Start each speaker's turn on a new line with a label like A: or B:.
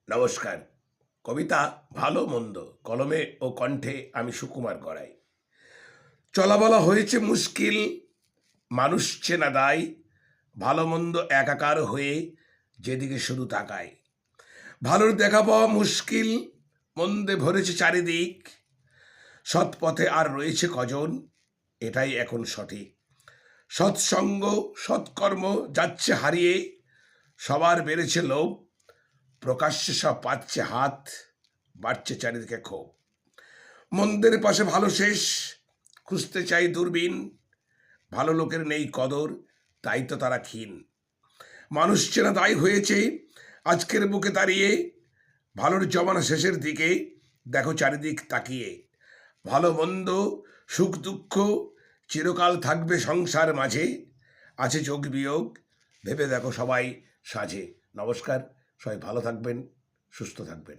A: নমস্কার। কবিতা ভালো মন্দ কলমে ও কণ্ঠে আমি সুকুমার গড়াই। চলাবলা হয়েছে মুশকিল, মানুষ চেনা দায়, ভালো মন্দ একাকার হয়ে যেদিকে শুধু তাকায়। ভালোর দেখা পাওয়া মুশকিল, মন্দে ভরেছে চারিদিক, সৎ পথে আর রয়েছে কজন, এটাই এখন সঠিক। সৎসঙ্গ সৎকর্ম যাচ্ছে হারিয়ে, সবার বেড়েছে লোভ, প্রকাশ্যে সব পাচ্ছে হাত, বাড়ছে চারিদিকে ক্ষোভ। মন্দের পাশে ভালো শেষ, খুঁজতে চাই দূরবীন, ভালো লোকের নেই কদর, তাই তো তারা ক্ষীণ। মানুষ চেনা দায় হয়েছে আজকের বুকে দাঁড়িয়ে, ভালোর জমানা শেষের দিকে, দেখো চারিদিক তাকিয়ে। ভালো মন্দ সুখ দুঃখ চিরকাল থাকবে সংসার মাঝে, আছে যোগ বিয়োগ, ভেবে দেখো সবাই সাঝে। নমস্কার, সবাই ভালো থাকবেন, সুস্থ থাকবেন।